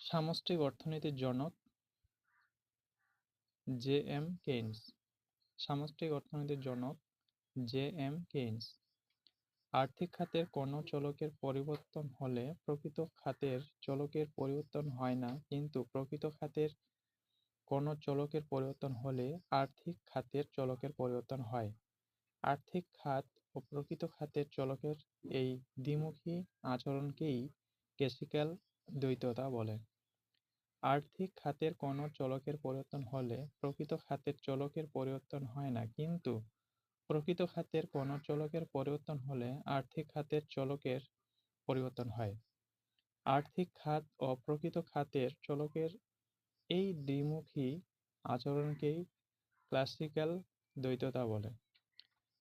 সামষ্টিক অর্থনীতির জনক জে এম কেইনস। সামষ্টিক অর্থনীতির জনক জে এম কেইনস। আর্থিক খাতের কোনো চলকের পরিবর্তন হলে প্রকৃত খাতের চলকের পরিবর্তন হয় না, কিন্তু প্রকৃত খাতের কোনো চলকের পরিবর্তন হলে আর্থিক খাতের চলকের পরিবর্তন হয়। আর্থিক খাত ও প্রকৃত খাতের চলকের এই দ্বিমুখী আচরণকেই ক্লাসিক্যাল দ্বৈততা বলে। আর্থিক খাতের কোনো চলকের পরিবর্তন হলে প্রকৃত খাতের চলকের পরিবর্তন হয় না, কিন্তু প্রকৃত খাতের কোনো চলকের পরিবর্তন হলে আর্থিক খাতের চলকের পরিবর্তন হয়। আর্থিক খাত ও প্রকৃত খাতের চলকের এই দ্বিমুখী আচরণকেই ক্লাসিক্যাল দ্বৈততা বলে।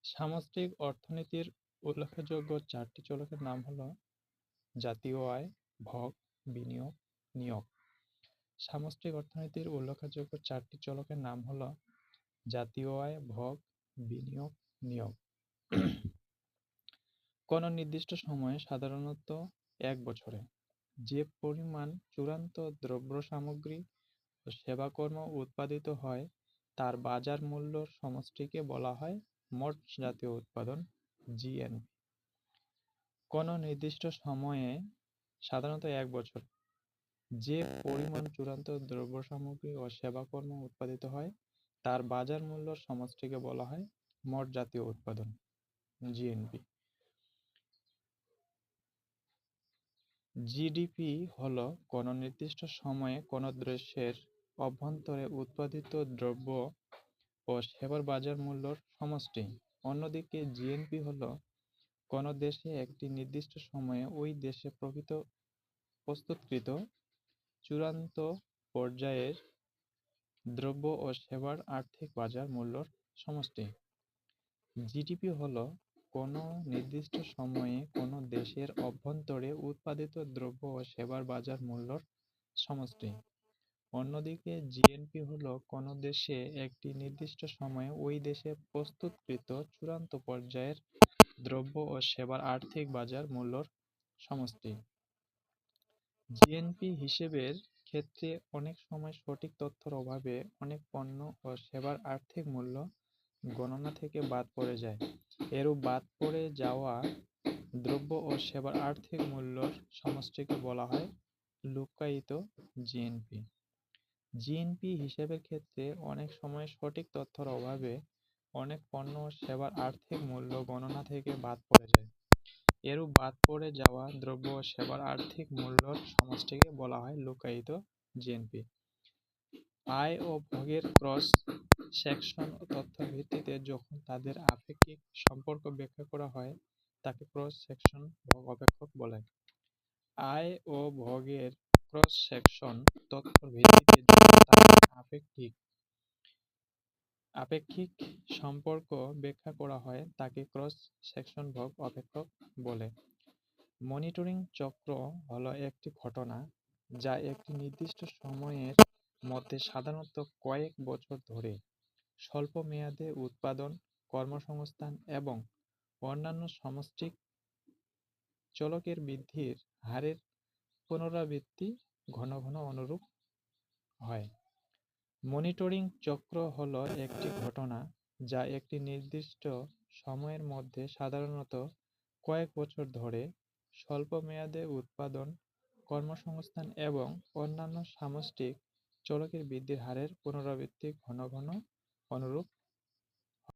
সামষ্টিক অর্থনীতির উল্লেখযোগ্য চারটি চলকের নাম হল জাতীয় আয়, ভোগ, বিনিয়োগ, নিয়োগ। সামষ্টিক অর্থনীতির উল্লেখযোগ্য চারটি চলকের নাম হল জাতীয় আয়, ভোগ, বিনিয়োগ, নিয়োগ। কোনো নির্দিষ্ট সময়ে, সাধারণত 1 বছরে, যে পরিমাণ চূড়ান্ত দ্রব্য সামগ্রী ও সেবাকর্ম উৎপাদিত হয় তার বাজার মূল্যর সমষ্টিকে বলা হয় মোট জাতীয় উৎপাদন, জিএনপি। কোনো নির্দিষ্ট সময়ে, সাধারণত 1 বছর, যে পরিমাণ চূড়ান্ত দ্রব্য সামগ্রী ও সেবাকর্ম উৎপাদিত হয় তার বাজার মূল্যর সমষ্টিকে বলা হয় মোট জাতীয় উৎপাদন, জিএনপি। জিডিপি হল কোনো নির্দিষ্ট সময়ে কোনো দেশের অভ্যন্তরে উৎপাদিত দ্রব্য ও সেবার বাজার মূল্যর সমষ্টি। অন্যদিকে জিএনপি হল কোনো দেশে একটি নির্দিষ্ট সময়ে ওই দেশে প্রস্তুতকৃত চূড়ান্ত পর্যায়ের দ্রব্য ও সেবার আর্থিক বাজার মূল্যর সমষ্টি। জিডিপি হল কোনো নির্দিষ্ট সময়ে কোনো দেশের অভ্যন্তরে উৎপাদিত দ্রব্য ও সেবার বাজার মূল্যর সমষ্টি। অন্যদিকে জিএনপি হল কোনো দেশে একটি নির্দিষ্ট সময়ে ওই দেশে প্রস্তুতকৃত চূড়ান্ত পর্যায়ের দ্রব্য ও সেবার আর্থিক বাজার মূল্যর সমষ্টি। জিএনপি হিসেবের ক্ষেত্রে অনেক সময় সঠিক তথ্যের অভাবে অনেক পণ্য ও সেবার আর্থিক মূল্য গণনা থেকে বাদ পড়ে যায়। এরূপ বাদ পড়ে যাওয়া দ্রব্য ও সেবার আর্থিক মূল্যর সমষ্টিকে বলা হয় লুক্কায়িত জিএনপি। জিএনপি হিসেবের ক্ষেত্রে অনেক সময় সঠিক তথ্যের অভাবে অনেক পণ্য ও সেবার আর্থিক মূল্য গণনা থেকে বাদ পড়ে যায়। এরূপ বাদ পড়ে যাওয়া দ্রব্য ও সেবার আর্থিক মূল্যর সমষ্টিকে বলা হয় লুক্কায়িত জিএনপি। আয় ও ভোগের ক্রস সেকশন তথ্যের ভিত্তিতে যখন তাদের আপেক্ষিক সম্পর্ক ব্যাখ্যা করা হয় তাকে ক্রস সেকশন ভোগ অপেক্ষক বলে। আয় ও ভোগের ক্রস সেকশন তথ্যের ভিত্তিতে যখন তাদের আপেক্ষিক সম্পর্ক ব্যাখ্যা করা হয় তাকে ক্রস সেকশন ভোগ অপেক্ষক বলে। মনিটরিং চক্র হলো একটি ঘটনা যা একটি নির্দিষ্ট সময়ের মধ্যে, সাধারণত কয়েক বছর ধরে, স্বল্প মেয়াদে উৎপাদন, কর্মসংস্থান এবং অন্যান্য সামষ্টিক চলকের বৃদ্ধির হারের পুনরাবৃত্তি ঘন ঘন অনুরূপ হয়। মনিটরিং চক্র হলো একটি ঘটনা যা একটি নির্দিষ্ট সময়ের মধ্যে, সাধারণত কয়েক বছর ধরে, স্বল্প মেয়াদে উৎপাদন, কর্মসংস্থান এবং অন্যান্য সামষ্টিক চলকের বৃদ্ধির হারের পুনরাবৃত্তি ঘন ঘন অনুরূপ